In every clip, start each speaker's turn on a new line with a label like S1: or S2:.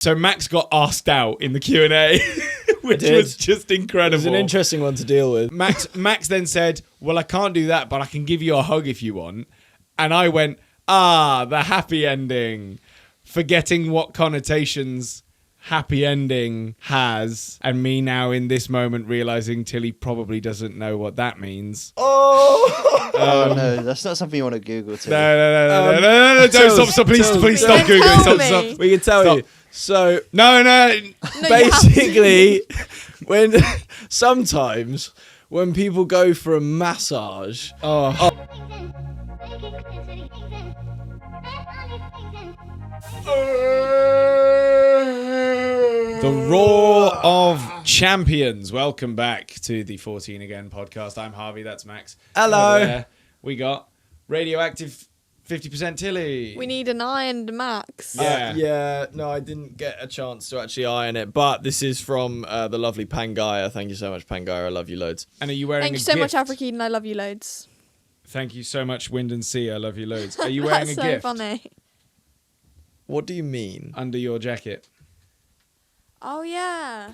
S1: So Max got asked out in the Q&A, which was just incredible.
S2: It was an interesting one to deal with.
S1: Max then said, well, I can't do that, but I can give you a hug if you want. And I went, the happy ending. Forgetting what connotations happy ending has, and me now in this moment realising Tilly probably doesn't know what that means.
S3: Oh no, that's not something you want to Google.
S1: No, don't stop, please stop Googling. Stop.
S2: We can tell you. So
S1: No.
S2: basically, sometimes when people go for a massage,
S1: The Roar of Champions. Welcome back to the 14 Again podcast. I'm Harvey, that's Max.
S2: Hello.
S1: Over there, we got Radioactive 50% Tilly.
S4: We need an ironed Max.
S2: No, I didn't get a chance to actually iron it, but this is from the lovely Pangaya. Thank you so much, Pangaya. I love you loads.
S1: And are you wearing
S4: Thank you so much, Africa Eden. I love you loads.
S1: Thank you so much, Wind and Sea. I love you loads. Are you wearing
S4: That's
S1: a
S4: so
S1: gift
S4: funny.
S2: What do you mean?
S1: under your jacket?
S4: Oh, yeah.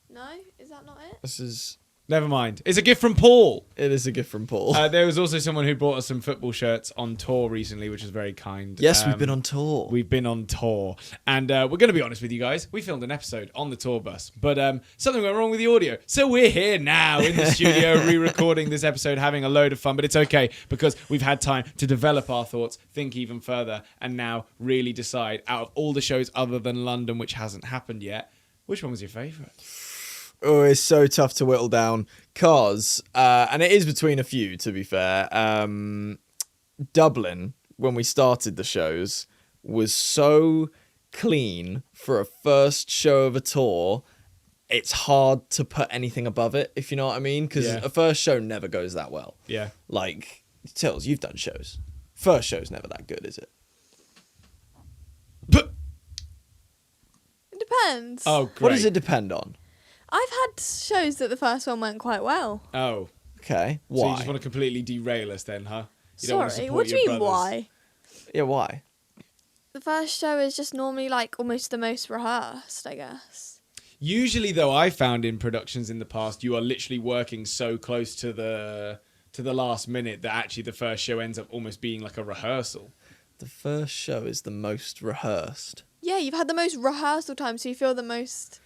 S4: No? Is that not it?
S2: This is...
S1: Never mind. It's a gift from Paul.
S2: It is a gift from Paul.
S1: There was also someone who brought us some football shirts on tour recently, which was very kind.
S2: Yes, we've been on tour.
S1: We've been on tour. And we're going to be honest with you guys. We filmed an episode on the tour bus, but something went wrong with the audio. So we're here now in the studio re-recording this episode, having a load of fun. But it's okay because we've had time to develop our thoughts, think even further, and now really decide out of all the shows other than London, which hasn't happened yet, which one was your favourite?
S2: Oh, it's so tough to whittle down because, and it is between a few, to be fair. Dublin, when we started the shows, was so clean for a first show of a tour. It's hard to put anything above it, if you know what I mean, because a first show never goes that well.
S1: Yeah.
S2: Like, Tills, you've done shows. First show's never that good, is it?
S1: But
S4: It depends.
S1: oh, great.
S2: What does it depend on?
S4: I've had shows that the first one went quite well.
S1: Oh.
S2: Okay,
S1: So
S2: why?
S1: you just want to completely derail us then, huh? You don't want to
S4: Sorry,
S1: support
S4: what do
S1: your
S4: you mean
S1: brothers.
S4: why?
S2: Yeah, why?
S4: The first show is just normally like almost the most rehearsed, I guess.
S1: Usually, though, I found in productions in the past, you are literally working so close to the last minute that actually the first show ends up almost being like a rehearsal.
S2: The first show is the most rehearsed.
S4: Yeah, you've had the most rehearsal time, so you feel the most...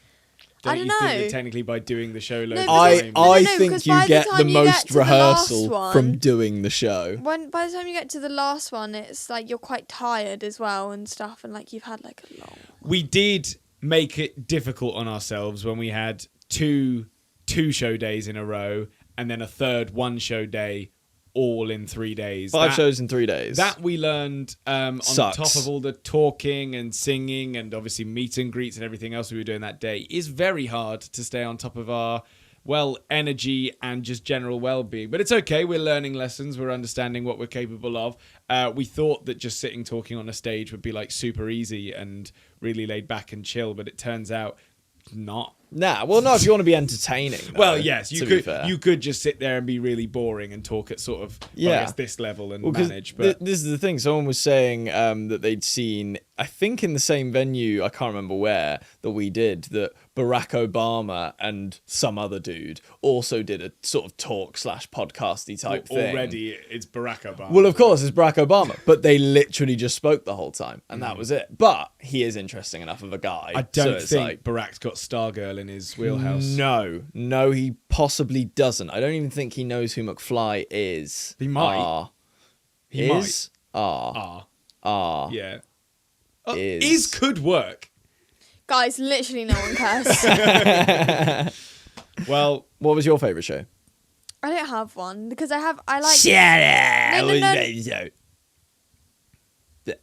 S4: I don't
S1: you think
S4: know.
S1: that technically by doing the show loads
S4: No,
S1: of
S4: because-
S1: times...
S2: I
S4: no,
S2: think
S4: because
S2: you
S4: by the
S2: get
S4: time
S2: the
S4: you get
S2: most
S4: to the last
S2: rehearsal
S4: one-
S2: from doing the show.
S4: By the time you get to the last one, it's like you're quite tired as well and stuff, and like you've had like a long...
S1: We did make it difficult on ourselves when we had two show days in a row and then a third one show day all in 3 days.
S2: Five shows in 3 days.
S1: That we learned on
S2: Sucks.
S1: top of all the talking and singing and obviously meet and greets and everything else we were doing that day is very hard to stay on top of our, well, energy and just general well-being. But it's okay. We're learning lessons. We're understanding what we're capable of. We thought that just sitting talking on a stage would be like super easy and really laid back and chill, but it turns out not.
S2: Nah, well, no, if you want to be entertaining. Though,
S1: Well, yes,
S2: to be fair.
S1: you could just sit there and be really boring and talk at sort of I guess this level and
S2: 'cause
S1: manage. But
S2: this is the thing. Someone was saying that they'd seen, I think in the same venue, I can't remember where, that we did, that Barack Obama and some other dude also did a sort of talk/podcasty type thing.
S1: already it's Barack Obama.
S2: Well, of course, it's Barack Obama, but they literally just spoke the whole time, and that was it. But he is interesting enough of a guy.
S1: I don't
S2: so
S1: think Barack's got Stargirl in his wheelhouse.
S2: No, he possibly doesn't. I don't even think he knows who McFly is.
S1: He might. He
S2: is?
S1: Ah, yeah.
S2: Is
S1: Could work.
S4: Guys, literally no one cares.
S1: Well,
S2: What was your favourite show?
S4: I don't have one because I like...
S2: Shut up!
S4: No.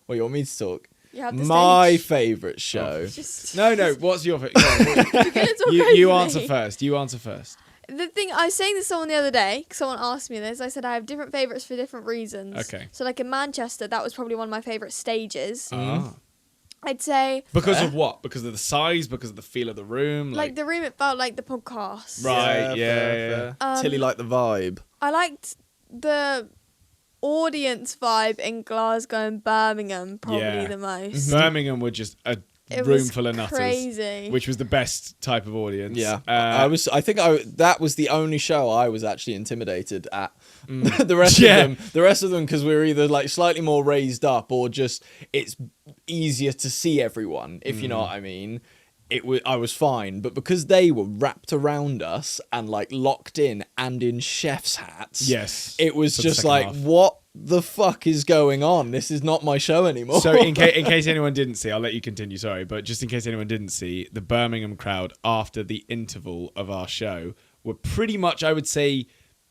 S2: Well, you want me to talk?
S4: You have the
S2: My
S4: stage.
S2: favourite show.
S4: Just...
S1: no. What's your favorite?
S4: You're gonna talk
S1: You
S4: over
S1: answer
S4: me.
S1: first. You answer first.
S4: The thing, I was saying this to someone the other day, 'cause someone asked me this, I said I have different favourites for different reasons.
S1: Okay.
S4: So like in Manchester, that was probably one of my favourite stages.
S1: Ah.
S4: I'd say...
S1: Because of what? Because of the size? Because of the feel of the room?
S4: Like the room, it felt like the podcast.
S1: Right, yeah.
S2: Tilly liked the vibe.
S4: I liked the audience vibe in Glasgow and Birmingham probably
S1: Yeah.
S4: the most.
S1: Birmingham were just a
S4: It
S1: room
S4: was
S1: full of nutters,
S4: crazy.
S1: which was the best type of audience.
S2: Yeah,
S1: Uh,
S2: that was the only show I was actually intimidated at.
S1: Mm.
S2: the rest of them, because we were either like slightly more raised up or just it's easier to see everyone, if you know what I mean. I was fine, but because they were wrapped around us and like locked in and in chef's hats,
S1: Yes,
S2: it was
S1: for the
S2: just
S1: second
S2: like,
S1: half.
S2: what the fuck is going on? This is not my show anymore.
S1: So in case anyone didn't see, I'll let you continue, sorry, but just in case anyone didn't see, the Birmingham crowd after the interval of our show were pretty much, I would say,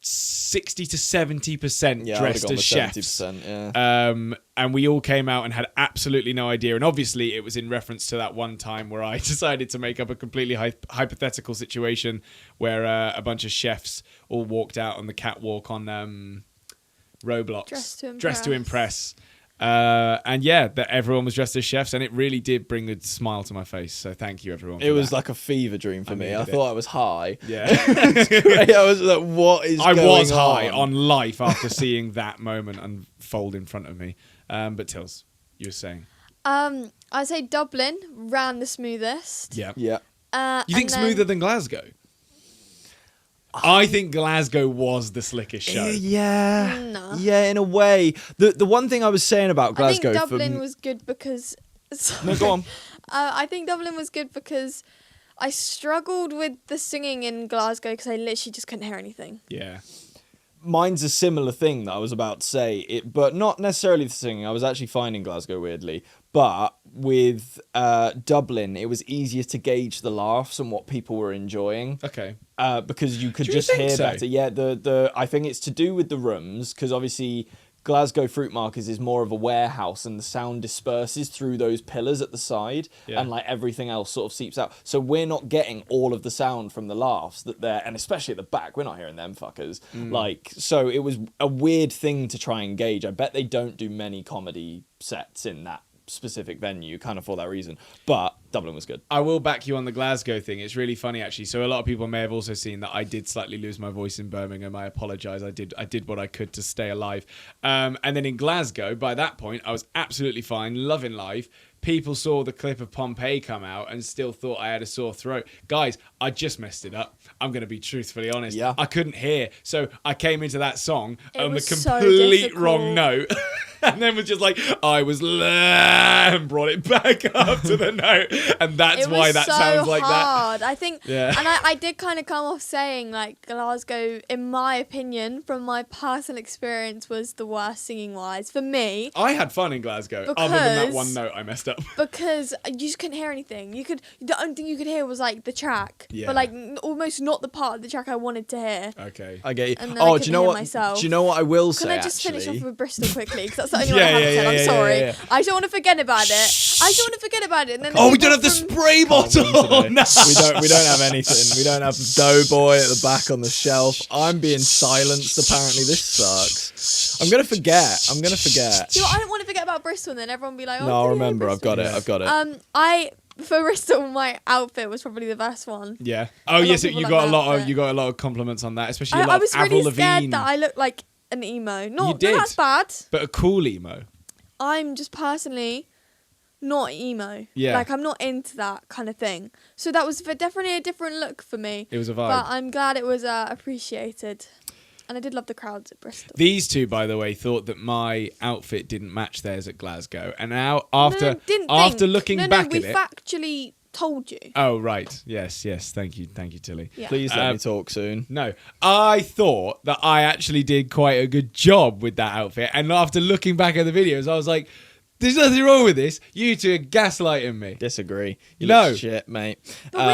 S1: 60 to 70%
S2: yeah, I would've
S1: dressed
S2: gone
S1: as
S2: with
S1: chefs.
S2: 70%, yeah.
S1: And we all came out and had absolutely no idea. And obviously it was in reference to that one time where I decided to make up a completely hypothetical situation where a bunch of chefs all walked out on the catwalk on Roblox. Dressed to impress. And yeah, that everyone was dressed as chefs, and it really did bring a smile to my face. So thank you, everyone.
S2: It was like a fever dream for me. I
S1: needed
S2: thought I was high.
S1: yeah.
S2: I was like, what is
S1: I
S2: going
S1: was high
S2: on?
S1: on life after seeing that moment unfold in front of me. But Tills, you were saying,
S4: I'd say Dublin ran the smoothest.
S1: yeah.
S2: Yeah.
S1: You think
S4: and then-
S1: smoother than Glasgow? I think Glasgow was the slickest show.
S2: Yeah.
S4: No.
S2: Yeah, in a way. The one thing I was saying about Glasgow
S4: I think Dublin
S2: for
S4: was good because.
S2: No, go on.
S4: I think Dublin was good because I struggled with the singing in Glasgow because I literally just couldn't hear anything.
S1: Yeah.
S2: Mine's a similar thing that I was about to say, but not necessarily the singing. I was actually finding Glasgow weirdly, but with Dublin, it was easier to gauge the laughs and what people were enjoying.
S1: Okay.
S2: Because you could
S1: Do you
S2: just
S1: think
S2: hear
S1: so?
S2: better. Yeah, the I think it's to do with the rooms, because obviously Glasgow Fruit Markers is more of a warehouse and the sound disperses through those pillars at the side,
S1: Yeah.
S2: and like everything else sort of seeps out. So we're not getting all of the sound from the laughs that they're, and especially at the back, we're not hearing them fuckers. Like, so it was a weird thing to try and gauge. I bet they don't do many comedy sets in that specific venue, kind of for that reason. But Dublin was good.
S1: I will back you on the Glasgow thing. It's really funny, actually. So a lot of people may have also seen that I did slightly lose my voice in Birmingham. I apologise. I did what I could to stay alive. And then in Glasgow, by that point, I was absolutely fine, loving life. People saw the clip of Pompeii come out and still thought I had a sore throat. Guys, I just messed it up. I'm going to be truthfully honest.
S2: Yeah.
S1: I couldn't hear. So I came into that song on the
S4: was so
S1: complete wrong
S4: difficult.
S1: note. And then was just like, I was and brought it back up to the note. And that's
S4: It was
S1: why that
S4: so
S1: sounds like that.
S4: hard. I think,
S1: Yeah.
S4: and I did kind of come off saying like Glasgow, in my opinion, from my personal experience, was the worst singing wise for me
S1: I had fun in Glasgow, other than that
S4: Because-
S1: one note I messed up.
S4: because you just couldn't hear anything. The only thing you could hear was like the track,
S1: Yeah.
S4: but like almost not the part of the track I wanted to hear.
S1: Okay.
S2: I get you.
S4: And then I
S2: Oh, do
S4: couldn't
S2: you know
S4: hear
S2: what?
S4: myself.
S2: Do you know what I will say?
S4: Can I just
S2: actually?
S4: finish off with Bristol quickly? Because that's the only
S1: Yeah,
S4: one I haven't
S1: yeah,
S4: said.
S1: yeah,
S4: I'm
S1: yeah,
S4: sorry.
S1: yeah.
S4: I don't want to forget about it. I don't want to forget about it. And then
S1: Oh, we
S4: people
S1: don't have the
S4: from-
S1: spray bottle.
S2: today.
S1: No.
S2: We don't have anything. We don't have Doughboy at the back on the shelf. I'm being silenced. Apparently, this sucks. I'm gonna forget.
S4: Do you know what? I don't want to forget about Bristol. And then everyone will be like, "Oh,
S2: No, I'll
S4: did you hear
S2: remember. I've
S4: Bristol?"
S2: got it.
S1: Yeah.
S2: I've got it.
S4: For Bristol, my outfit was probably the best one.
S1: Yeah. Oh,
S4: lot of
S1: yes.
S4: people
S1: You
S4: like
S1: got a
S4: that,
S1: lot of
S4: but-
S1: you got a lot of compliments on that, especially a
S4: I
S1: lot
S4: was
S1: of Avril
S4: really
S1: Lavigne,
S4: scared that I looked like an emo. Not
S1: You did.
S4: that's bad.
S1: but a cool emo.
S4: I'm just personally not emo.
S1: Yeah.
S4: Like I'm not into that kind of thing. So that was definitely a different look for me.
S1: It was a vibe.
S4: But I'm glad it was appreciated. And I did love the crowds at Bristol.
S1: These two, by the way, thought that my outfit didn't match theirs at Glasgow, and now after looking back
S4: we
S1: at it.
S4: factually told you.
S1: Oh right, yes. Thank you, Tilly.
S4: Yeah.
S2: Please let me talk soon.
S1: No, I thought that I actually did quite a good job with that outfit, and after looking back at the videos, I was like, "There's nothing wrong with this. You two are gaslighting me."
S2: Disagree. You
S1: No.
S2: look shit, mate.
S4: But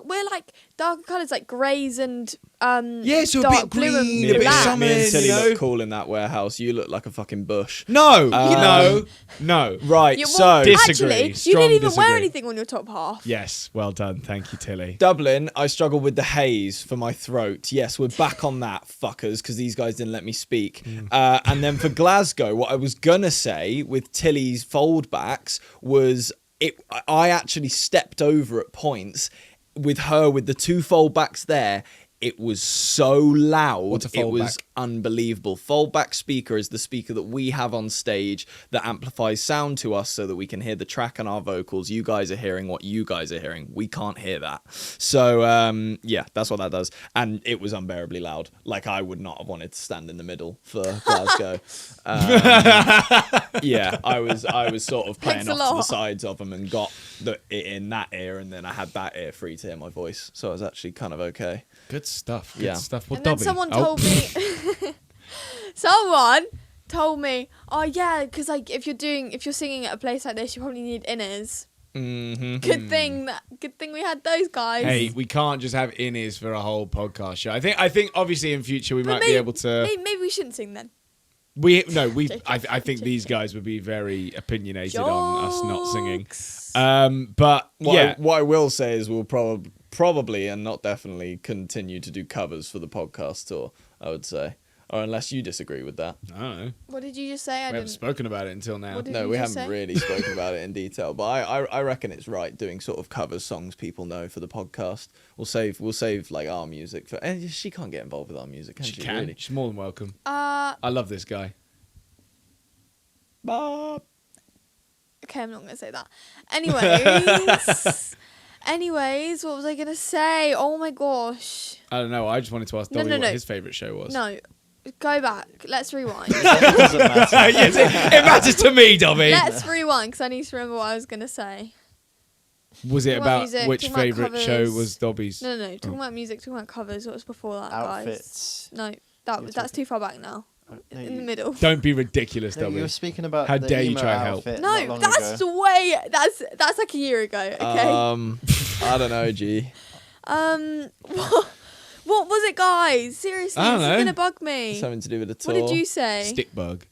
S4: we're like darker colours like greys and
S1: Yeah, so a
S4: dark
S1: bit
S4: blue
S1: green,
S4: and
S1: a bit
S4: black.
S1: summer.
S2: Me and Tilly
S1: you know?
S2: look cool in that warehouse. You look like a fucking bush.
S1: No,
S2: Um,
S1: no.
S2: Right,
S4: You-
S2: so
S4: well,
S1: Disagree.
S4: actually, you
S1: Strong
S4: didn't even wear
S1: disagree.
S4: anything on your top half.
S1: Yes, well done. Thank you, Tilly.
S2: Dublin, I struggled with the haze for my throat. Yes, we're back on that, fuckers, because these guys didn't let me speak. And then for Glasgow, what I was gonna say with Tilly's foldbacks was I actually stepped over at points with her with the two foldbacks there. It was so loud.
S1: What's a
S2: It was
S1: foldback?
S2: unbelievable. Foldback speaker is the speaker that we have on stage that amplifies sound to us so that we can hear the track and our vocals. You guys are hearing what you guys are hearing. We can't hear that. So, yeah, that's what that does. And it was unbearably loud. Like, I would not have wanted to stand in the middle for Glasgow. Yeah, I was sort of playing
S4: Thanks a
S2: off to the
S4: lot.
S2: sides of them and got it in that ear, and then I had that ear free to hear my voice. So I was actually kind of okay.
S1: Good stuff. Good
S2: Yeah.
S1: stuff. Well,
S4: And then
S1: Dobby.
S4: someone
S1: Oh.
S4: told me, someone told me, oh yeah, because like if you're singing at a place like this, you probably need inners.
S2: Mm-hmm.
S4: Good thing we had those guys.
S1: Hey, we can't just have in-ears for a whole podcast show. I think obviously in future we
S4: But
S1: might be able to.
S4: Maybe we shouldn't sing then.
S1: I think these guys would be very opinionated on us not singing.
S4: Jokes.
S1: But
S2: What I will say is we'll probably and not definitely continue to do covers for the podcast tour, I would say. Or unless you disagree with that.
S1: I don't know.
S4: What did you just say? I
S1: We haven't
S4: didn't.
S1: spoken about it until now.
S4: What did
S2: No,
S4: you
S2: we
S4: just
S2: haven't
S4: say?
S2: really spoken about it in detail, but I reckon it's right doing sort of covers songs people know for the podcast. We'll save like our music for. She can't get involved with our music, can she?
S1: She can.
S2: Really?
S1: She's more than welcome.
S4: Uh,
S1: I love this guy.
S2: Bob.
S4: okay, I'm not gonna say that. Anyways, what was I gonna say? Oh my gosh.
S1: I don't know. I just wanted to ask
S4: No,
S1: Dobby
S4: no,
S1: what
S4: no.
S1: his favourite show was.
S4: No, go back. Let's rewind.
S3: It doesn't matter.
S1: Yes, it matters to me, Dobby.
S4: Let's rewind because I need to remember what I was gonna say.
S1: Was it
S4: Talking about
S1: about
S4: music,
S1: which
S4: talking about
S1: favourite show
S4: covers.
S1: was Dobby's?
S4: No, talking about music, talking about covers. What was before that,
S3: Outfits.
S4: guys? No,
S3: You're
S4: that's too far back now.
S3: No,
S4: In the
S3: you-
S4: middle.
S1: Don't be ridiculous,
S3: no, you
S1: Dobby.
S3: were speaking about
S1: How
S3: the
S1: dare you
S3: emo
S1: try and help.
S3: outfit not
S4: No,
S3: long
S4: that's
S3: ago.
S4: way. That's like a year ago. Okay.
S2: I don't know, G.
S4: What was it, guys? Seriously,
S1: I don't
S4: this
S1: know.
S4: is gonna bug me.
S2: Something to do with the tour.
S4: What did you say?
S1: Stick bug.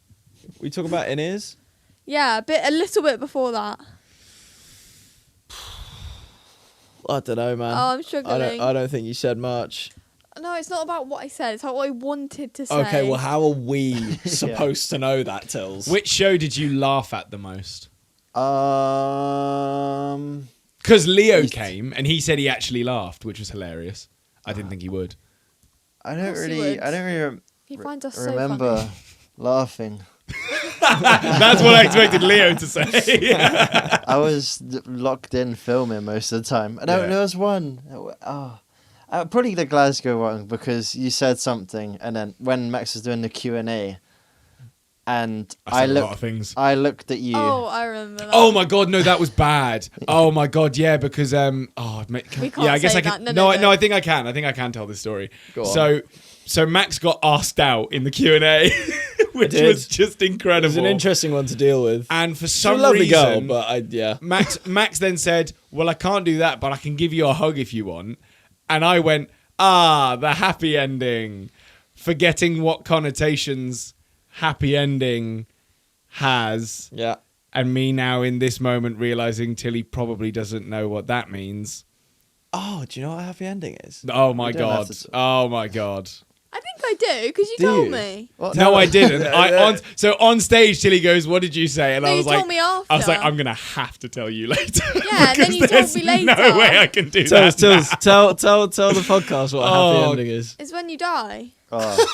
S2: We talk about in-ears?
S4: Yeah, a little bit before that.
S2: I don't know, man.
S4: Oh, I'm struggling.
S2: I don't think you said much.
S4: No, it's not about what I said. It's about what I wanted to say.
S2: Okay, well, how are we supposed to know that, Tills?
S1: Which show did you laugh at the most?
S2: Because
S1: Leo came and he said he actually laughed, which was hilarious. I didn't think he would.
S3: I don't
S4: course he
S3: really
S4: would. He finds us so
S3: remember
S4: funny.
S3: laughing.
S1: That's what I expected Leo to say.
S3: I was locked in filming most of the time. And
S1: Yeah.
S3: there was one. Probably the Glasgow one because you said something, and then when Max was doing the Q&A, and
S1: I said a lot of things.
S3: I looked at you.
S4: Oh, I remember that.
S1: Oh my god, no, that was bad. Oh my god, yeah, because
S4: We can't
S1: yeah, I guess
S4: say
S1: I can.
S4: that.
S1: No,
S4: No.
S1: I think I can. I think I can tell this story.
S2: Go on.
S1: So Max got asked out in the Q&A, which
S2: did.
S1: was just
S2: it
S1: incredible.
S2: was an interesting one to deal with.
S1: And for
S2: She's a
S1: some
S2: lovely
S1: reason,
S2: girl, but yeah.
S1: Max then said, "Well, I can't do that, but I can give you a hug if you want." And I went, the happy ending, forgetting what connotations happy ending has,
S2: Yeah.
S1: and me now in this moment realizing Tilly probably doesn't know what that means.
S2: Oh, do you know what a happy ending is?
S1: Oh my
S3: You don't have
S1: god!
S3: to
S1: Oh my god!
S4: I think I do because you
S2: Do
S4: told
S2: you?
S4: me.
S3: What?
S1: No, I didn't.
S2: No.
S1: So on stage, Tilly goes, "What did you say?" And
S4: No,
S1: I
S4: you
S1: was like,
S4: told me after.
S1: I was like, I'm gonna have to tell you later.
S4: Yeah, and then
S1: because
S4: you told
S1: there's
S4: me later.
S1: No way I can do
S2: Tills,
S1: that.
S2: Tills, tell the podcast what a happy
S1: Oh.
S2: ending is.
S4: It's when you die.
S3: Oh.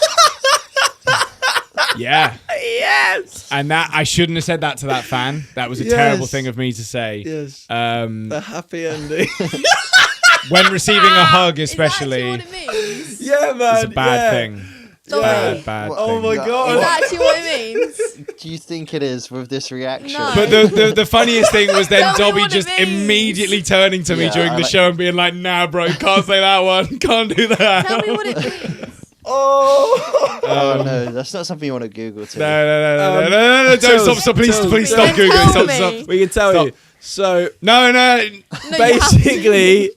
S1: Yeah,
S2: Yes!
S1: and that I shouldn't have said that to that fan. That was a
S2: Yes.
S1: terrible thing of me to say.
S2: Yes.
S1: Um,
S2: The happy ending.
S1: when receiving a hug,
S4: Is that
S1: especially,
S4: actually what it means?
S2: yeah, man.
S1: it's a bad thing.
S4: Sorry.
S1: Bad
S2: Oh
S1: thing.
S2: my
S3: No.
S2: god.
S4: Is that actually what it means?
S3: Do you think it is with this reaction?
S4: No.
S1: But the funniest thing was then
S4: Tell me
S1: Dobby
S4: what it
S1: just
S4: means.
S1: immediately turning to me
S3: Yeah,
S1: during
S3: I
S1: the
S3: like-
S1: show and being like, "Nah, bro, can't say that one. Can't do that."
S4: Tell me what it means.
S2: Oh!
S3: Oh no, that's not something you want to Google. Too.
S1: No, don't
S2: Tills,
S1: stop, please,
S2: Tills,
S1: please
S2: Tills.
S1: stop googling.
S4: Tell
S1: Stop,
S4: me.
S1: stop.
S2: We can tell
S1: Stop.
S2: you. So,
S1: No.
S4: No, you have to.
S2: basically,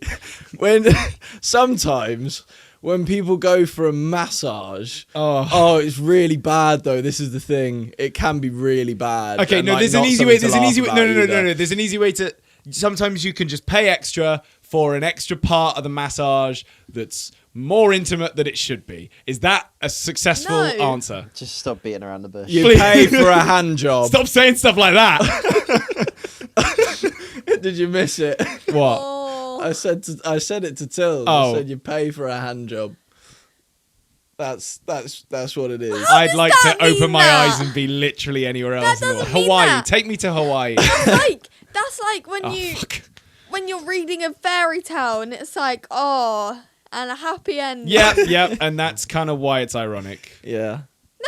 S2: sometimes when people go for a massage,
S1: Oh.
S2: it's really bad though. This is the thing; it can be really bad.
S1: Okay,
S2: and,
S1: no,
S2: like,
S1: there's an
S2: not
S1: easy
S2: something
S1: way.
S2: to
S1: There's an
S2: laugh
S1: easy way.
S2: about
S1: No.
S2: either.
S1: There's an easy way to. Sometimes you can just pay extra for an extra part of the massage that's more intimate than it should be. Is that a successful
S4: No.
S1: answer?
S3: Just stop beating around the bush.
S2: You
S1: Please.
S2: pay for a hand job.
S1: Stop saying stuff like that.
S2: Did you miss it?
S1: What?
S4: Oh.
S2: I said it to Tills.
S1: Oh.
S2: I said you pay for a hand job. That's what it is.
S1: I'd like to
S4: that mean
S1: open my
S4: that?
S1: eyes and be literally anywhere else in the world.
S4: doesn't mean
S1: Hawaii,
S4: that.
S1: take me to Hawaii.
S4: That's like when
S1: Oh,
S4: you
S1: fuck.
S4: when you're reading a fairy tale and it's like, oh, and a happy end.
S1: Yep, and that's kind of why it's ironic.
S2: Yeah.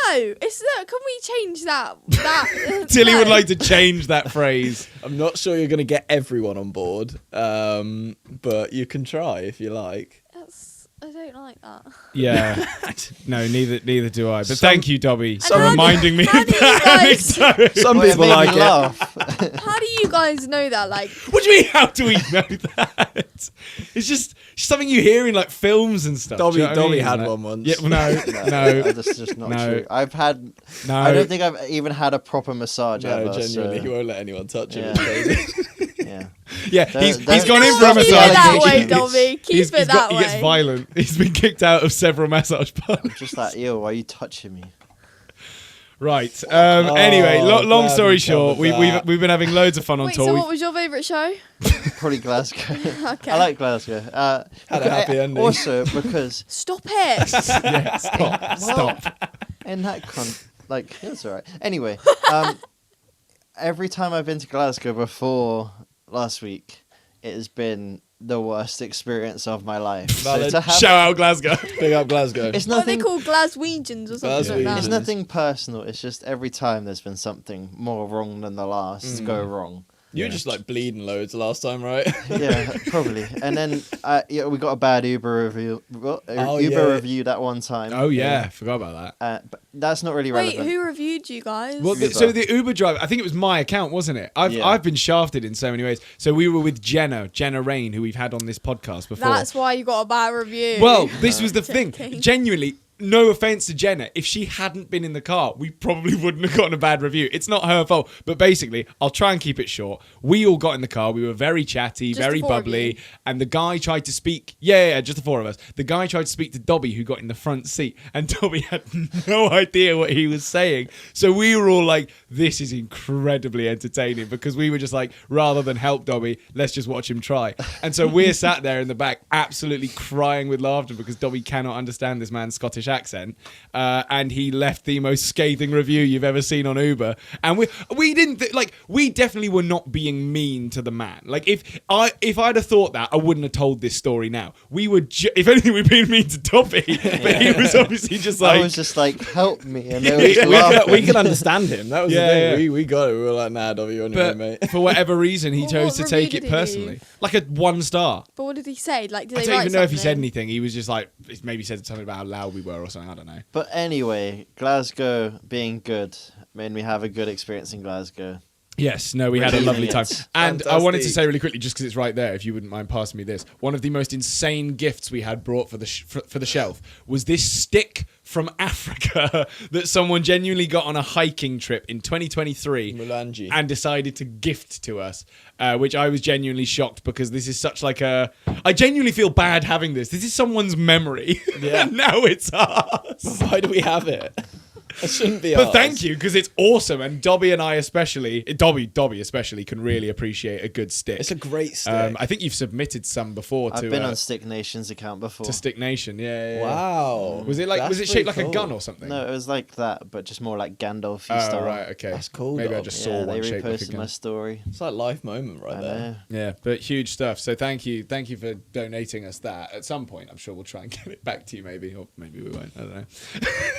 S4: No, it's can we change that?
S1: Tilly
S4: no.
S1: would like to change that phrase.
S2: I'm not sure you're going to get everyone on board, but you can try if you like.
S4: I don't like that.
S1: Yeah. No, neither do I. But
S2: Some-
S1: thank you, Dobby, for
S4: how do-
S1: reminding me
S4: how
S1: of
S4: do you
S1: that
S4: guys-
S1: anecdote.
S2: Some
S3: Well, it
S2: people
S3: made me
S2: like it.
S3: laugh.
S4: How do you guys know that? Like,
S1: What do you mean, how do we know that? It's just something you hear in like films and stuff.
S2: Dobby-
S1: do you know what I
S2: Dobby
S1: mean?
S2: had
S1: Like-
S2: one once.
S1: Yeah, no.
S3: That's just not
S1: No.
S3: true. I've had.
S1: No.
S3: I don't think I've even had a proper massage
S2: No,
S3: ever.
S2: genuinely,
S3: so,
S2: he won't let anyone touch him.
S3: Yeah.
S2: It's crazy.
S3: yeah.
S1: Yeah,
S3: Don't-
S1: he's
S3: don't-
S1: gone in
S3: don't
S1: for a
S3: stop the
S1: massage.
S4: that way,
S3: allegations.
S4: Dobby. Keep it that
S1: He
S4: way.
S1: gets violent. He's been kicked out of several massage parlors.
S3: Just like, ew, why are you touching me?
S1: Right. Anyway, long
S2: glad
S1: story
S2: we
S1: short,
S2: covered that.
S1: we've been having loads of fun on
S4: Wait,
S1: tour.
S4: so
S1: We've-
S4: what was your favourite show?
S3: Probably Glasgow.
S4: Okay.
S3: I like Glasgow.
S2: Had a happy ending.
S3: Also, because
S4: Stop it.
S1: yeah, stop.
S3: in that like, it's all right. Anyway, every time I've been to Glasgow before last week, it has been the worst experience of my life.
S2: Valid.
S3: to have,
S1: Shout out Glasgow.
S2: Big up Glasgow.
S3: it's
S4: What are they
S3: nothing.
S4: called? Glaswegians or something like
S3: It's
S4: that?
S2: Glaswegians.
S3: nothing personal. It's just every time there's been something more wrong than the last go wrong.
S2: You were just like bleeding loads last time, right?
S3: Yeah, probably. And then we got a bad Uber review.
S2: Oh,
S3: Uber
S2: yeah.
S3: review that one time.
S1: Oh yeah, forgot about that.
S3: But that's not really
S4: Wait,
S3: relevant.
S4: who reviewed you guys?
S1: Well,
S3: Uber.
S1: so the Uber driver, I think it was my account, wasn't it?
S3: Yeah.
S1: I've been shafted in so many ways. So we were with Jenna Rain, who we've had on this podcast before.
S4: That's why you got a bad review.
S1: Well, this was the thing.
S4: Joking.
S1: Genuinely, no offense to Jenna, if she hadn't been in the car, we probably wouldn't have gotten a bad review. It's not her fault. But basically, I'll try and keep it short. We all got in the car. We were very chatty,
S4: Just
S1: very
S4: the four of
S1: bubbly.
S4: you?
S1: And the guy tried to speak. Yeah, just the four of us. The guy tried to speak to Dobby, who got in the front seat. And Dobby had no idea what he was saying. So we were all like, this is incredibly entertaining, because we were just like, rather than help Dobby, let's just watch him try. And so we're sat there in the back absolutely crying with laughter because Dobby cannot understand this man's Scottish accent. And he left the most scathing review you've ever seen on Uber. And we didn't we definitely were not being mean to the man. Like if I'd have thought that, I wouldn't have told this story now. We were if anything, we've been mean to Dobby, but he was obviously just like,
S3: I was just like, help me, and they were just
S2: we
S3: laughing.
S2: can understand him. That was
S1: Yeah,
S2: the thing.
S1: yeah.
S2: We got it. We were like, nah, Dobby, you're on your
S1: but
S2: own, mate.
S1: for whatever reason, he
S4: Well,
S1: chose
S4: what
S1: to take
S4: review
S1: it
S4: did he
S1: personally,
S4: leave?
S1: like a 1 star.
S4: But what did he say? Like, did
S1: I
S4: they
S1: don't
S4: write
S1: even know if he
S4: something?
S1: said anything. He was just like, maybe said something about how loud we were or something. I don't know.
S3: But anyway, Glasgow being good made me have a good experience in Glasgow.
S1: Yes, no, we had a lovely time.
S3: Brilliant.
S1: And I wanted to
S2: Fantastic.
S1: say really quickly, just because it's right there, if you wouldn't mind passing me this, one of the most insane gifts we had brought for the for the shelf was this stick from Africa that someone genuinely got on a hiking trip in 2023
S2: Mulanji.
S1: and decided to gift to us, which I was genuinely shocked, because this is such like a... I genuinely feel bad having this. This is someone's memory.
S2: Yeah.
S1: And now it's ours.
S2: Why do we have it? It shouldn't be
S1: But
S2: ours.
S1: thank you, because it's awesome, and Dobby and I especially, Dobby especially, can really appreciate a good stick.
S2: It's a great stick.
S1: I think you've submitted some before
S3: I've
S1: to
S3: been on Stick Nation's account before.
S1: to Stick Nation. Yeah.
S2: wow.
S1: Was it like
S2: That's
S1: was it shaped like
S2: pretty
S1: a gun
S2: cool.
S1: or something?
S3: No, it was like that, but just more like Gandalf
S1: Oh
S3: style.
S1: right, okay.
S2: That's cool,
S1: Maybe I
S2: though.
S1: just
S3: Yeah,
S1: saw
S3: they
S1: one shaped like a
S3: reposted my
S1: gun.
S3: story.
S2: It's like life moment right
S3: I
S2: there.
S3: know.
S1: Yeah, but huge stuff. So thank you for donating us that. At some point, I'm sure we'll try and get it back to you, maybe, or maybe we won't. I don't know.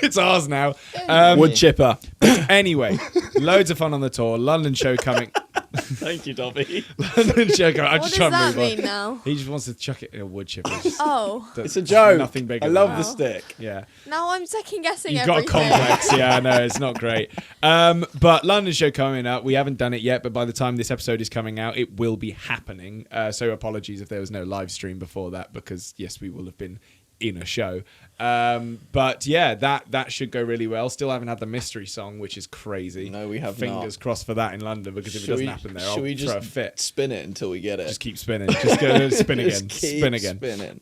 S1: It's ours now.
S2: Wood chipper.
S1: Anyway, loads of fun on the tour. London show coming.
S2: Thank you, Dobby.
S1: London show coming. I
S4: What
S1: just
S4: does
S1: try and
S4: that
S1: move on.
S4: mean now?
S1: He just wants to chuck it in a wood chipper. It's just-
S4: Oh,
S2: It's a joke.
S1: Nothing bigger.
S2: I
S1: than
S2: love
S1: that.
S2: the stick.
S1: Yeah.
S4: now I'm second guessing
S1: You've got a
S4: everything.
S1: complex. Yeah, I know. It's not great. But London show coming up. We haven't done it yet, but by the time this episode is coming out, it will be happening. So apologies if there was no live stream before that, because yes, we will have been in a show. But yeah, that should go really well. Still haven't had the mystery song, which is crazy.
S2: No, we have
S1: Fingers
S2: not.
S1: crossed for that in London, because if it
S2: Should
S1: doesn't
S2: we-
S1: happen there,
S2: should
S1: I'll
S2: we
S1: throw a
S2: just
S1: fit.
S2: spin it until we get it?
S1: Just keep spinning. Just go spin
S2: Just
S1: again.
S2: keep
S1: Spin again.
S2: spinning.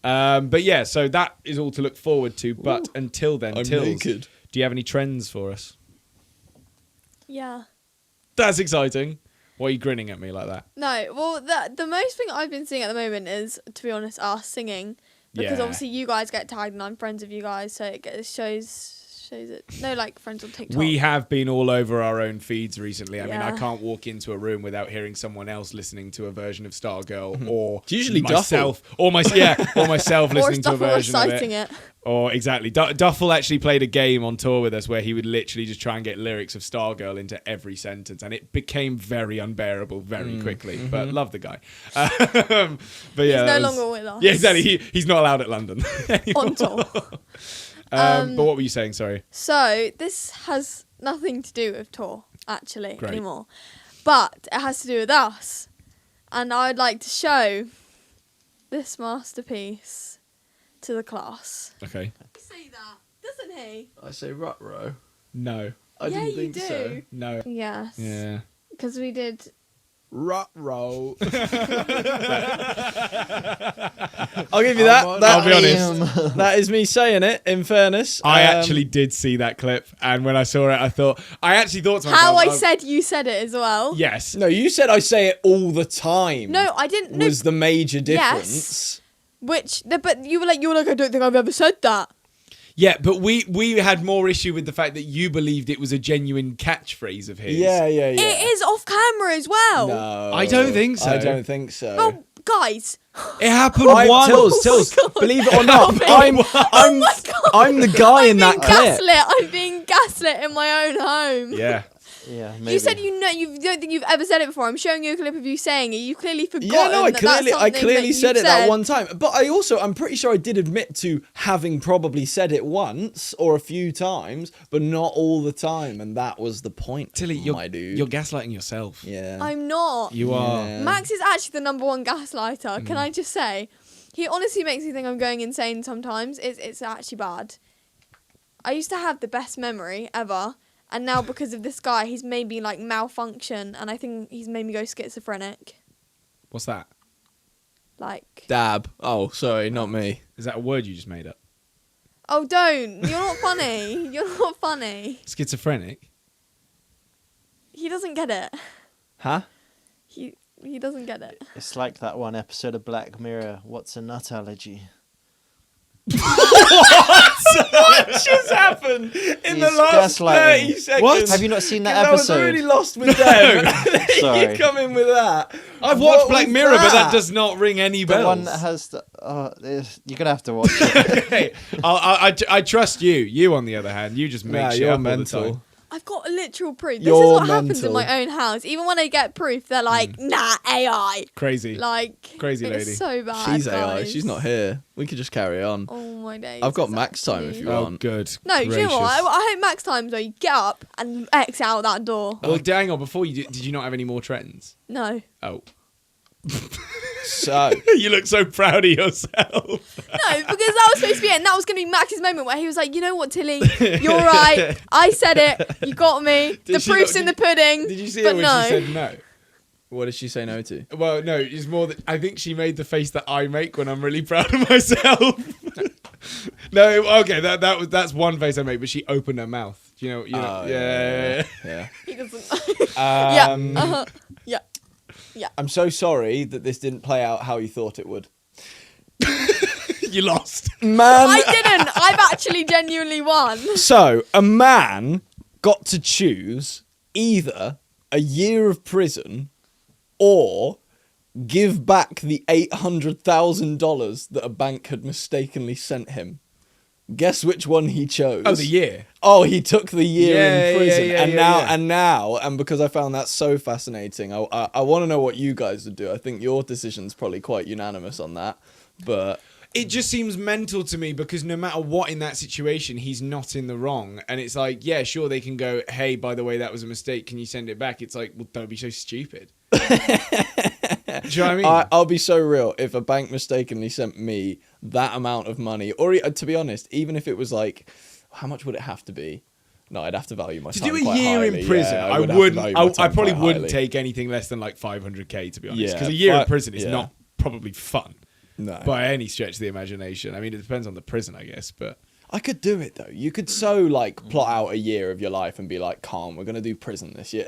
S1: But yeah, so that is all to look forward to. But until then,
S2: I'm
S1: Tills,
S2: naked.
S1: do you have any trends for us?
S4: Yeah.
S1: That's exciting. Why are you grinning at me like that?
S4: No, well, the most thing I've been seeing at the moment is, to be honest, us singing. Because
S1: Yeah.
S4: obviously you guys get tagged and I'm friends with you guys, so it shows it. No, like friends on TikTok.
S1: We have been all over our own feeds recently. I mean, I
S4: Yeah.
S1: can't walk into a room without hearing someone else listening to a version of Stargirl, or
S2: It's usually
S1: myself, or myself
S4: or
S1: listening to a
S4: stuff
S1: version of
S4: reciting
S1: it.
S4: it.
S1: Or exactly, Duffel actually played a game on tour with us where he would literally just try and get lyrics of Stargirl into every sentence, and it became very unbearable very quickly. But love the guy. But yeah,
S4: He's no
S1: that was-
S4: longer with us.
S1: Yeah, exactly. He's not allowed at London
S4: On tour.
S1: But what were you saying? Sorry.
S4: So this has nothing to do with tour actually
S1: Great.
S4: anymore, but it has to do with us, and I'd like to show this masterpiece to the class.
S1: Okay.
S4: You see that, doesn't he?
S2: I say Rutro.
S1: No.
S2: I
S4: Yeah,
S2: didn't
S4: you
S2: think
S4: do.
S2: so.
S1: No.
S4: Yes.
S1: Yeah.
S4: Because we did.
S2: Rutro. I'll give you that.
S1: I'll be honest.
S2: That is me saying it. In fairness,
S1: I actually did see that clip, and when I saw it, I actually thought to myself,
S4: How I said you said it as well.
S1: yes.
S2: No, you said I say it all the time.
S4: No, I didn't. No,
S2: Was the major difference?
S4: Yes. but you were like, I don't think I've ever said that.
S1: Yeah, but we had more issue with the fact that you believed it was a genuine catchphrase of his.
S2: Yeah.
S4: It is off camera as well.
S2: No,
S1: I don't think so.
S2: I don't think so.
S4: Oh, guys.
S1: It happened
S2: Tills,
S1: once.
S2: Tills,
S4: God.
S2: believe it or not,
S4: Oh
S2: I'm the guy in that clip.
S4: Gaslit. I'm being gaslit in my own home.
S1: Yeah.
S3: Yeah, maybe.
S4: You said you don't think you've ever said it before. I'm showing you a clip of you saying it. You clearly forgot.
S2: Yeah, no, I
S4: that's
S2: clearly said
S4: you've
S2: it that one time. But I'm pretty sure I did admit to having probably said it once or a few times, but not all the time. And that was the point,
S1: Tilly,
S2: my dude.
S1: you're gaslighting yourself.
S2: Yeah.
S4: I'm not.
S1: You are.
S2: Yeah.
S4: Max is actually the #1 gaslighter. Can I just say, he honestly makes me think I'm going insane sometimes. It's actually bad. I used to have the best memory ever. And now because of this guy, he's made me like malfunction, and I think he's made me go schizophrenic.
S1: What's that?
S4: Like,
S2: Dab. Oh, sorry, not me.
S1: Is that a word you just made up?
S4: oh, don't! You're not funny. You're not funny.
S1: Schizophrenic?
S4: He doesn't get it.
S2: Huh?
S4: He doesn't get it.
S3: It's like that one episode of Black Mirror. What's a nut allergy?
S2: What just happened in
S3: He's
S2: the last
S3: gaslighting.
S2: 30 seconds?
S1: What?
S3: Have you not seen that
S2: 'Cause I was
S3: episode?
S2: really lost with them.
S3: Sorry.
S2: You come in with that.
S1: I've
S2: What
S1: watched Black
S2: was
S1: Mirror, but that
S2: that?
S1: does not ring any
S3: The
S1: bells.
S3: one that has the. You're gonna have to watch it.
S1: Okay, I trust you. You, on the other hand, you just make
S2: Nah,
S1: shit
S2: you're
S1: up all the
S2: mental.
S1: time.
S4: I've got a literal proof. This
S2: You're
S4: is what happens in
S2: mental.
S4: my own house. Even when I get proof, they're like, nah, AI.
S1: Crazy.
S4: Like,
S1: Crazy
S4: it's
S1: lady.
S4: so bad.
S2: She's AI.
S4: guys.
S2: She's not here. We could just carry on.
S4: Oh my days.
S2: I've got
S4: it's
S2: max time if
S4: actually-
S2: you
S1: Oh,
S2: want.
S1: good.
S4: No, do you know what?
S1: gracious.
S4: I hope max times though. You get up and X out that door.
S1: Well, hang on. Before you did you not have any more trends?
S4: No.
S1: Oh,
S2: So,
S1: you look so proud of yourself.
S4: No, because that was supposed to be it. And that was going to be Max's moment where he was like, you know what, Tilly? You're right. I said it. You got me. The
S1: she
S4: proof's
S1: not-
S4: in the pudding.
S1: Did you see
S4: but
S1: it when
S4: no.
S1: she said no?
S2: what did she say no to?
S1: Well, no, it's more that I think she made the face that I make when I'm really proud of myself. No, okay, that's one face I make, but she opened her mouth. You know,
S2: Oh,
S1: yeah.
S2: Yeah.
S4: He doesn't.
S2: Um,
S4: yeah. Uh-huh. Yeah.
S2: I'm so sorry that this didn't play out how you thought it would.
S1: You lost.
S2: Man.
S4: I didn't. I've actually genuinely won.
S2: So, a man got to choose either a year of prison or give back the $800,000 that a bank had mistakenly sent him. Guess which one he chose?
S1: Oh, the year.
S2: Oh, he took the year
S1: Yeah,
S2: in prison,
S1: yeah,
S2: and
S1: yeah,
S2: now, and because I found that so fascinating, I want to know what you guys would do. I think your decision's probably quite unanimous on that, but
S1: It just seems mental to me because no matter what in that situation, he's not in the wrong. And it's like, yeah, sure, they can go, hey, by the way, that was a mistake. Can you send it back? It's like, well, don't be so stupid. Do you know what I mean?
S2: I'll be so real. If a bank mistakenly sent me that amount of money, or to be honest, even if it was like, how much would it have to be? No, I'd have to value my
S1: To
S2: time
S1: do a
S2: quite
S1: year
S2: highly.
S1: in prison,
S2: Yeah,
S1: I
S2: would have to
S1: wouldn't.
S2: value my
S1: I
S2: time
S1: probably
S2: quite
S1: wouldn't
S2: highly.
S1: take anything less than like 500k, to be honest.
S2: Yeah,
S1: Because a year in
S2: but-
S1: prison is
S2: yeah.
S1: not probably fun
S2: No.
S1: by any stretch of the imagination. I mean, it depends on the prison, I guess, but
S2: I could do it though. You could so like plot out a year of your life and be like, calm, we're gonna do prison this year.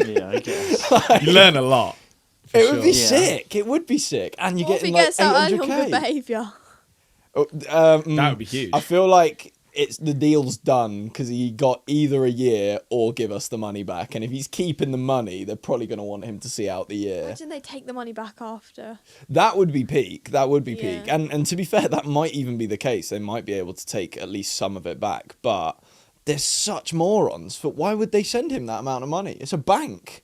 S3: Yeah, I guess.
S1: you learn a lot. for
S2: It would be
S1: sure.
S3: Yeah.
S2: sick. It would be sick, and you
S4: What
S2: get
S4: if he
S2: like
S4: gets out early on good
S2: 800k.
S4: behaviour?
S1: That would be huge.
S2: I feel like the deal's done because he got either a year or give us the money back. And if he's keeping the money, they're probably going to want him to see out the year.
S4: Imagine they take the money back after.
S2: That would be peak. That would be
S4: Yeah.
S2: peak. And to be fair, that might even be the case. They might be able to take at least some of it back. But they're such morons. But why would they send him that amount of money? It's a bank.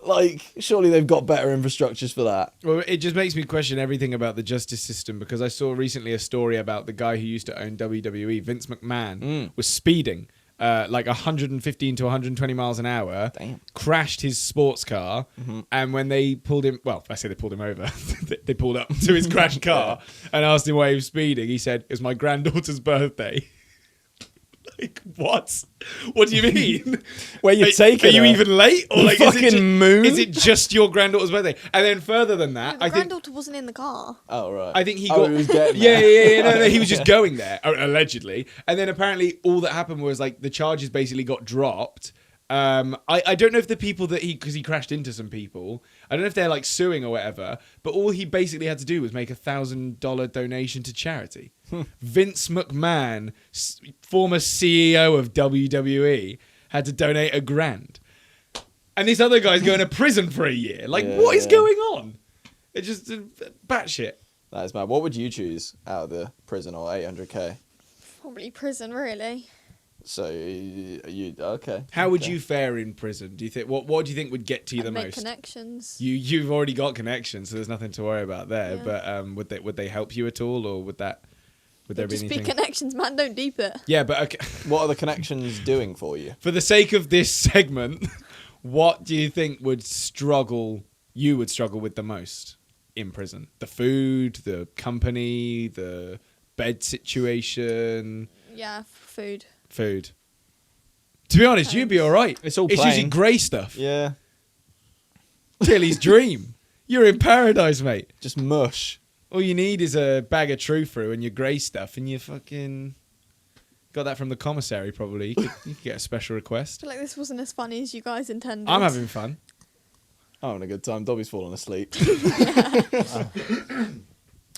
S2: Like, surely they've got better infrastructures for that.
S1: Well, it just makes me question everything about the justice system, because I saw recently a story about the guy who used to own WWE, Vince McMahon, was speeding like 115 to 120 miles an hour,
S2: Damn.
S1: crashed his sports car, and when they pulled him, well, I say they pulled him over, they pulled up to his crashed car and asked him why he was speeding. He said, "It was my granddaughter's birthday." Like, what? What do you mean?
S2: Where you taking
S1: Are you
S2: her?
S1: even late? Or
S2: The
S1: like,
S2: fucking moon?
S1: Is it just your granddaughter's birthday? And then further than that,
S4: The
S1: I think
S4: granddaughter wasn't in the car.
S2: Oh, right.
S1: I think he
S2: Oh,
S1: got.
S2: he was getting
S1: yeah,
S2: there.
S1: no, he was just going there, allegedly. And then apparently all that happened was like the charges basically got dropped. I don't know if the people that because he crashed into some people, I don't know if they're like suing or whatever, but all he basically had to do was make $1,000 donation to charity. Vince McMahon, former CEO of WWE, had to donate $1,000. And this other guy's going to prison for a year. Like, what is
S2: Yeah.
S1: going on? It's just batshit.
S2: That is mad. What would you choose out of the prison or 800k?
S4: Probably prison, really.
S2: So you okay?
S1: How would
S2: Okay.
S1: you fare in prison? Do you think what do you think would get to you
S4: I'd
S1: the
S4: make
S1: most?
S4: connections.
S1: You've already got connections, so there's nothing to worry about there.
S4: Yeah.
S1: But would they help you at all, or would there be
S4: Just be
S1: anything?
S4: connections, man. Don't deep it.
S1: Yeah, but okay.
S2: What are the connections doing for you?
S1: For the sake of this segment, what do you think you would struggle with the most in prison? The food, the company, the bed situation,
S4: Yeah, food.
S1: food. To be honest, you'd be all right.
S2: It's all
S1: It's usually
S2: plain.
S1: grey stuff.
S2: Yeah,
S1: Tilly's dream. You're in paradise, mate.
S2: just mush.
S1: All you need is a bag of true fruit and your grey stuff, and you fucking got that from the commissary. Probably you could get a special
S4: I
S1: request.
S4: feel like this wasn't as funny as you guys intended.
S1: I'm having fun.
S2: I'm having a good time. Dobby's falling asleep.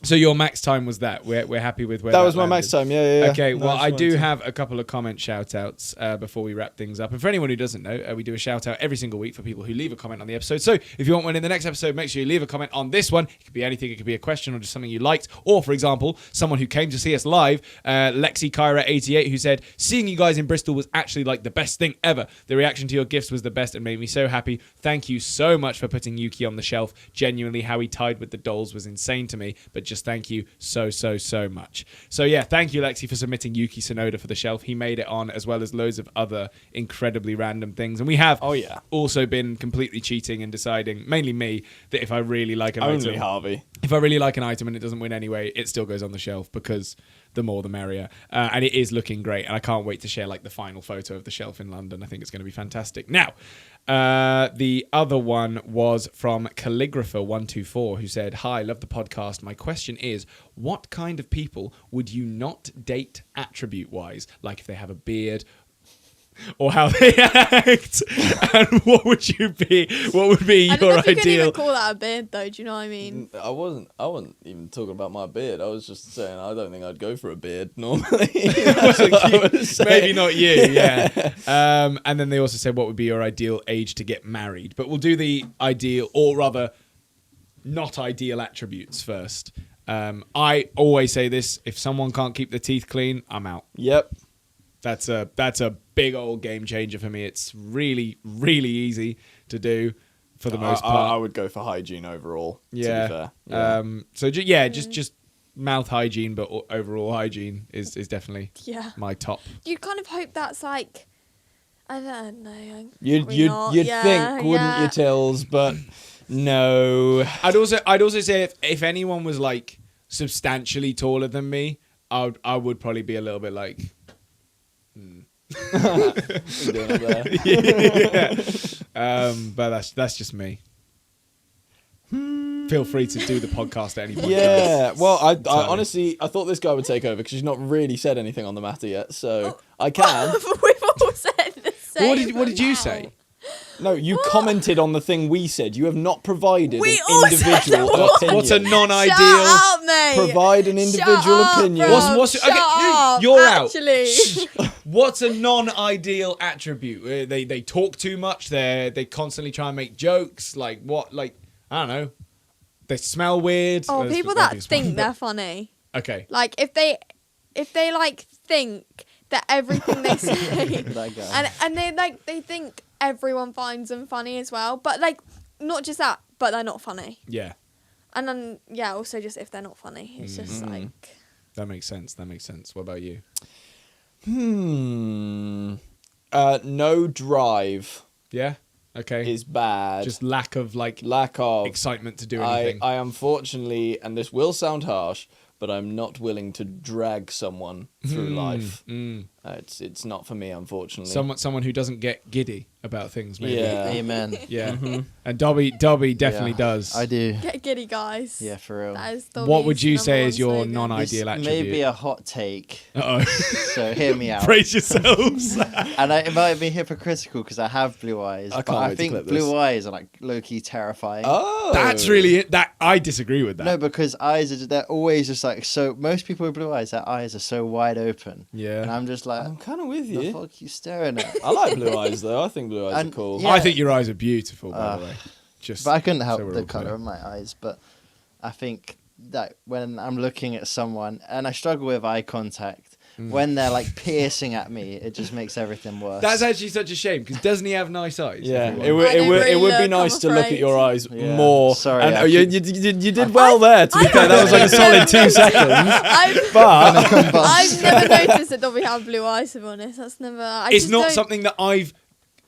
S1: So your max time was that? We're happy with where
S2: That was my
S1: landed.
S2: max time. Yeah.
S1: Okay,
S2: No,
S1: well,
S2: just
S1: I
S2: wanted
S1: do
S2: to-
S1: have a couple of comment shout-outs before we wrap things up. And for anyone who doesn't know, we do a shout-out every single week for people who leave a comment on the episode. So if you want one in the next episode, make sure you leave a comment on this one. It could be anything. It could be a question or just something you liked. Or, for example, someone who came to see us live, Lexi Kyra88, who said, "Seeing you guys in Bristol was actually like the best thing ever. The reaction to your gifts was the best and made me so happy. Thank you so much for putting Yuki on the shelf. Genuinely, how he tied with the dolls was insane to me. But just thank you so much." So yeah, thank you, Lexi, for submitting Yuki Tsunoda for the shelf. He made it on, as well as loads of other incredibly random things. And we have also been completely cheating and deciding, mainly me, that if I really like an
S2: Only
S1: item,
S2: Harvey.
S1: if I really like an item and it doesn't win anyway, it still goes on the shelf, because the more the merrier. And it is looking great, and I can't wait to share like the final photo of the shelf in London. I think it's going to be fantastic. Now, the other one was from Calligrapher124, who said, "Hi, love the podcast. My question is, what kind of people would you not date attribute-wise? Like if they have a beard, or how they act, and what would be
S4: I don't know
S1: your
S4: if you can
S1: ideal?"
S4: even call that a beard, though. Do you know what I mean?
S2: I wasn't even talking about my beard. I was just saying I don't think I'd go for a beard normally. That's what I was saying.
S1: Maybe not you, yeah. And then they also said, what would be your ideal age to get married? But we'll do the ideal, or rather, not ideal attributes first. I always say this: if someone can't keep their teeth clean, I'm out.
S2: Yep.
S1: That's a big old game changer for me. It's really, really easy to do for the most part.
S2: I would go for hygiene overall.
S1: Yeah.
S2: To be fair. Yeah.
S1: Just mouth hygiene, but overall hygiene is definitely
S4: Yeah.
S1: my top.
S4: You'd kind of hope that's like, I don't know.
S2: You'd
S4: probably not.
S2: think,
S4: Yeah,
S2: wouldn't
S4: yeah.
S2: you, Tills? But no.
S1: I'd also say if anyone was like substantially taller than me, I would probably be a little bit like,
S2: What you doing up there?
S1: yeah. But that's just me. Feel free to do the podcast at any point.
S2: Yeah,
S1: guys.
S2: well, I
S1: Entirely.
S2: honestly, I thought this guy would take over because he's not really said anything on the matter yet, so I can.
S4: We've all said the same.
S1: What did you
S4: now.
S1: say?
S2: No, you commented on the thing we said. You have not provided
S4: We
S2: an
S4: all said
S2: individual
S4: that.
S2: opinion.
S1: What's a non-ideal?
S4: Shut up, mate.
S2: Provide an individual
S4: Shut up,
S2: opinion.
S4: bro.
S1: What's okay?
S4: Shut up,
S1: You're
S4: actually.
S1: out. What's a non-ideal attribute? They talk too much. They constantly try and make jokes. Like what? Like I don't know. They smell weird.
S4: Oh,
S1: That's
S4: people
S1: the
S4: that
S1: obvious one,
S4: think
S1: but-
S4: they're funny.
S1: Okay.
S4: Like if they like think that everything they say
S3: That guy.
S4: and they think everyone finds them funny as well. But like not just that, but they're not funny.
S1: Yeah,
S4: And then yeah, also just if they're not funny, it's just like
S1: that makes sense. What about you?
S2: No drive
S1: Yeah. Okay.
S2: is bad.
S1: Just lack of like
S2: lack of
S1: excitement to do
S2: I
S1: anything.
S2: unfortunately, and this will sound harsh, but I'm not willing to drag someone through life. It's not for me, unfortunately.
S1: Someone who doesn't get giddy about things. Maybe.
S2: Yeah.
S3: Amen.
S1: Yeah. And Dobby definitely
S3: Yeah,
S1: does.
S3: I do.
S4: get giddy, guys.
S3: Yeah, for real.
S4: That is
S1: What would
S4: Dobby's
S1: you
S4: number
S1: say
S4: one
S1: is your
S4: slogan.
S1: non-ideal
S3: This
S1: attribute?
S3: may be a hot take,
S1: Uh-oh.
S3: so hear me out.
S1: Brace yourselves.
S3: And it might be hypocritical because I have blue eyes.
S2: I
S3: but
S2: can't
S3: I
S2: wait to
S3: think
S2: clip
S3: blue
S2: this.
S3: eyes are like low-key terrifying.
S2: Oh,
S1: That's really it. That I disagree with that.
S3: No, because eyes they're always just like so. Most people with blue eyes, their eyes are so wide open.
S1: Yeah.
S3: And I'm just like,
S2: I'm kind of with
S3: the
S2: you.
S3: fuck you staring at?
S2: I like blue eyes though. I think blue eyes
S3: And-
S2: are cool.
S3: yeah.
S1: I think your eyes are beautiful, by the way. Just
S3: But I couldn't help
S1: so we're
S3: the
S1: all
S3: color
S1: clear.
S3: of my eyes. But I think that when I'm looking at someone and I struggle with eye contact, when they're like piercing at me, it just makes everything worse.
S1: That's actually such a shame because doesn't he have nice eyes?
S2: Yeah,
S1: everyone?
S2: it would
S4: I don't
S2: it would be
S4: really
S2: nice
S4: look,
S2: to
S4: I'm
S2: look at your
S4: afraid.
S2: eyes
S3: Yeah,
S2: more.
S3: sorry,
S2: and
S3: I
S2: you
S3: keep-
S2: did well there. To be fair, that was like a solid 2 seconds.
S4: I've
S2: But
S4: never noticed that Dobby have blue eyes. To be honest, that's never. I
S1: It's
S4: just
S1: not
S4: don't-
S1: something that I've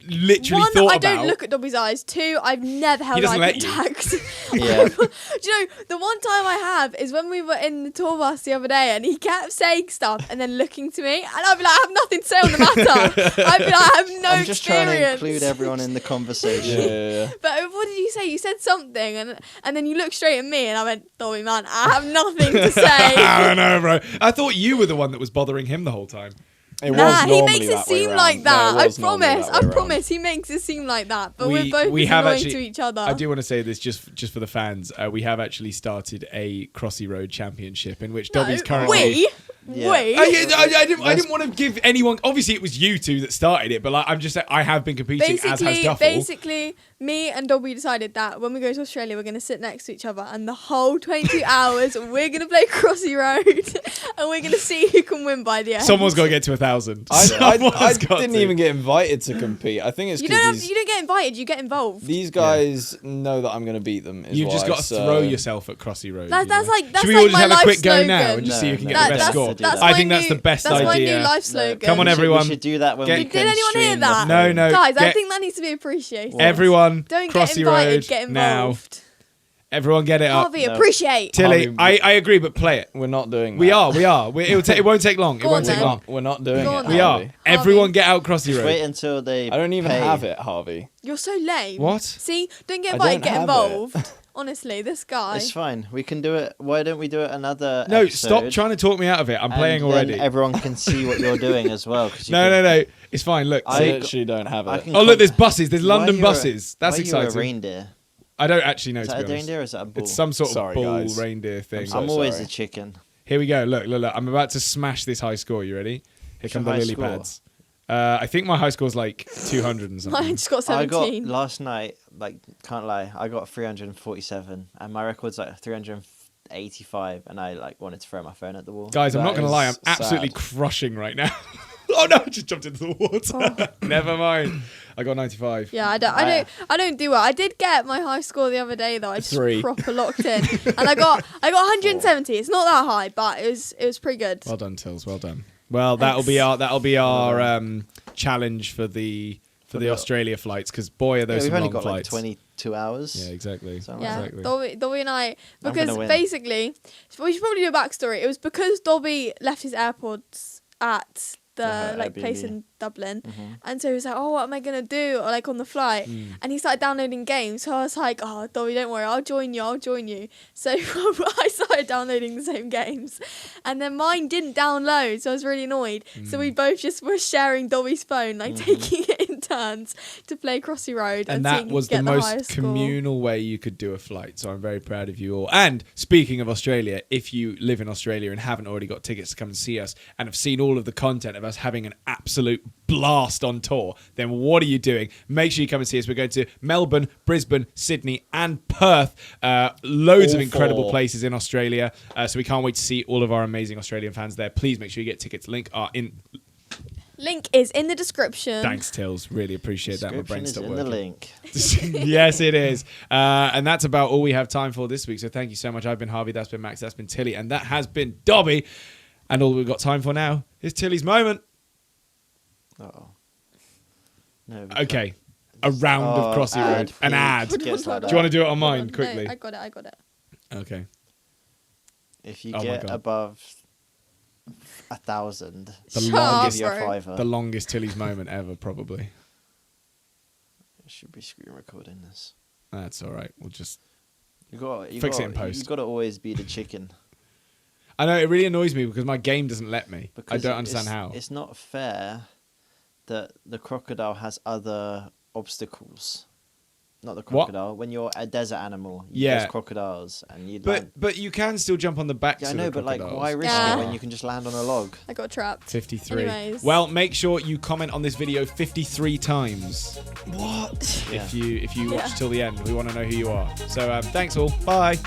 S1: literally
S4: One,
S1: thought
S4: I
S1: about.
S4: don't look at Dobby's eyes. Two, I've never held
S1: doesn't
S4: eye
S1: let you.
S4: contact.
S3: Yeah.
S4: Do you know, the one time I have is when we were in the tour bus the other day and he kept saying stuff and then looking to me and I'd be like, I have nothing to say on the matter. I'd be like, I have no
S3: I'm just trying to
S4: experience.
S3: include everyone in the conversation.
S2: yeah.
S4: But what did you say? You said something and then you looked straight at me and I went, Dobby, man, I have nothing to say.
S1: I don't know, bro. I thought you were the one that was bothering him the whole time.
S2: It
S4: Nah,
S2: was
S4: he
S2: normally
S4: makes it
S2: that way
S4: seem
S2: round.
S4: like
S2: No,
S4: that.
S2: it
S4: I
S2: was normally
S4: promise.
S2: that way
S4: I
S2: round.
S4: promise. He makes it seem like that. But
S1: We-
S4: we're both
S1: we
S4: just
S1: have
S4: annoying
S1: actually-
S4: to each other.
S1: I do want to say this just for the fans. We have actually started a Crossy Road Championship in which Dobby's currently.
S3: Yeah.
S4: We?
S1: I didn't want to give anyone. Obviously, it was you two that started it, but like, I'm just saying I have been competing as has Duffel.
S4: Basically, me and Dobby decided that when we go to Australia, we're going to sit next to each other, and the whole 22 hours, we're going to play Crossy Road, and we're going to see who can win by the end.
S1: Someone's got to get to 1,000.
S2: I
S1: Someone's got
S2: didn't
S1: to.
S2: even get invited to compete. I think it's
S4: You don't
S2: because
S4: you don't get invited, you get involved.
S2: these guys know that I'm going to beat them. is
S1: You've just
S2: why,
S1: got to
S2: so-
S1: throw yourself at Crossy Road.
S4: That's
S1: you know?
S4: like that's
S1: Should we
S4: like
S1: all just
S4: my
S1: have a
S4: life
S1: quick
S4: slogan.
S1: go now and just see who can
S3: No,
S1: get the best
S3: that's-
S1: score?
S3: that's
S1: I
S4: my
S1: think that's
S4: new-
S1: the best
S4: that's my
S1: idea.
S4: new life slogan.
S1: Come on,
S3: We should-
S1: everyone.
S3: We should do that when
S1: Get-
S3: we
S1: Did
S3: can
S4: anyone hear
S3: stream the
S4: that?
S1: No,
S3: film.
S1: no.
S4: Guys, I
S1: get-
S4: think that needs to be appreciated.
S1: Everyone,
S4: Don't
S1: Crossy
S4: get invited,
S1: Road
S4: get
S1: now.
S4: involved.
S1: Everyone get it up.
S4: Harvey,
S3: No.
S4: appreciate.
S1: Tilly,
S2: Harvey,
S1: I agree, but play it.
S2: We're not doing that.
S1: We are. It won't take long. It
S4: Go
S1: won't
S4: on
S1: take
S4: then.
S1: long.
S2: We're not doing
S4: Go
S2: it.
S4: on
S1: We
S4: then.
S1: are.
S2: Harvey.
S1: Everyone get out Crossy
S3: Just wait
S1: Road.
S3: until they.
S2: I don't even
S3: pay.
S2: have it, Harvey.
S4: You're so lame.
S1: What?
S4: See, don't get
S2: I
S4: invited,
S2: don't
S4: get
S2: have
S4: involved. Honestly, this guy.
S3: It's fine. We can do it. Why don't we do it another?
S1: No,
S3: episode,
S1: stop trying to talk me out of it. I'm
S3: and
S1: playing
S3: then
S1: already.
S3: Everyone can see what you're doing as well. 'cause you
S1: No,
S3: can-
S1: no. It's fine. Look.
S2: I
S1: See?
S2: literally don't have
S3: I
S2: it.
S3: can
S1: Oh, look,
S3: com-
S1: there's buses. There's
S3: Why
S1: London
S3: are you a-
S1: buses. That's
S3: why are you a
S1: exciting.
S3: reindeer?
S1: I don't actually know,
S3: Is
S1: to
S3: that
S1: be
S3: a
S1: honest.
S3: reindeer or is that a bull?
S1: It's some sort
S2: Sorry,
S1: of bull
S2: guys.
S1: reindeer thing.
S2: so
S3: I'm always
S2: sorry.
S3: a chicken.
S1: Here we go. Look. I'm about to smash this high score. You ready? Here
S3: What's
S1: come
S3: your
S1: the
S3: high
S1: lily
S3: score?
S1: pads. I think my high score's like 200 and
S4: I
S1: something.
S4: just got
S3: I
S4: 17.
S3: got last night. Like, can't lie. I got 347, and my record's like 385, and I like wanted to throw my phone at the wall.
S1: Guys, I'm
S2: That
S1: not gonna lie. I'm
S2: is
S1: absolutely
S2: sad.
S1: crushing right now. Oh no! I just jumped into the water. Never mind. I got 95.
S4: Yeah, I don't do well. I did get my high score the other day though. I just
S2: 3.
S4: proper locked in, and I got 170. It's not that high, but it was pretty good.
S1: Well done, Tills. Well done. Well, that'll be our challenge for the Australia flights because boy are
S3: Yeah,
S1: those
S3: we've
S1: some
S3: only
S1: long
S3: got like
S1: flights.
S3: 22 hours.
S1: Yeah, exactly.
S3: So-
S4: Yeah,
S1: Exactly.
S4: Dobby and I,
S3: I'm
S4: because
S3: gonna win.
S4: basically, we should probably do a backstory. It was because Dobby left his AirPods at the like place
S3: Airbnb.
S4: in Dublin,
S3: Mhm.
S4: and so he was like, "Oh, what am I gonna do?" Or like on the flight, and he started downloading games. So I was like, "Oh, Dobby, don't worry, I'll join you." So I started downloading the same games, and then mine didn't download, so I was really annoyed. So we both just were sharing Dobby's phone, like taking it in turns to play Crossy Road,
S1: And
S4: see
S1: that
S4: who
S1: was
S4: can
S1: the
S4: get highest
S1: most
S4: score.
S1: communal way you could do a flight. So I'm very proud of you all. And speaking of Australia, if you live in Australia and haven't already got tickets to come and see us and have seen all of the content of us having an absolute blast on tour, then what are you doing? Make sure you come and see us. We're going to Melbourne, Brisbane, Sydney and Perth. Loads of
S2: All
S1: incredible
S2: four.
S1: places in Australia. So we can't wait to see all of our amazing Australian fans there. Please make sure you get tickets.
S4: Link is in the description.
S1: Thanks, Tills. Really appreciate that. My
S3: Description
S1: brain
S3: is
S1: stopped
S3: in
S1: working.
S3: the link.
S1: Yes, it is. And that's about all we have time for this week. So thank you so much. I've been Harvey, that's been Max, that's been Tilly, and that has been Dobby. And all we've got time for now is Tilly's moment.
S3: Oh. No.
S1: Okay. A round of Crossy Road. An ad.
S3: It gets like
S1: Do you want to
S3: that.
S1: do it on mine
S4: No,
S1: quickly?
S4: I got it.
S1: Okay.
S3: If you
S1: Oh my
S3: get
S1: God.
S3: above 1,000,
S1: The
S4: Shut
S3: I'll
S1: longest-
S3: give you a
S4: bro.
S3: fiver.
S1: The longest Tilly's moment ever, probably.
S3: I should be screen recording this.
S1: That's all right. We'll just...
S3: You
S1: Fix it
S3: got,
S1: in post.
S3: You got to always be the chicken.
S1: I know, it really annoys me because my game doesn't let me. I
S3: Because
S1: don't understand how.
S3: It's not fair that the crocodile has other obstacles. Not the
S1: What?
S3: crocodile. When you're a desert animal,
S1: Yeah.
S3: there's crocodiles, and you land.
S1: But you can still jump on the backs
S3: Yeah, I
S1: of
S3: know,
S1: the
S3: but like,
S1: crocodiles.
S3: why risk
S4: Yeah.
S3: it when you can just land on a log?
S4: I got trapped.
S1: 53.
S4: Anyways.
S1: Well, make sure you comment on this video 53 times.
S2: What?
S3: Yeah.
S1: If you watch
S4: Yeah.
S1: till the end, we want to know who you are. So thanks all. Bye.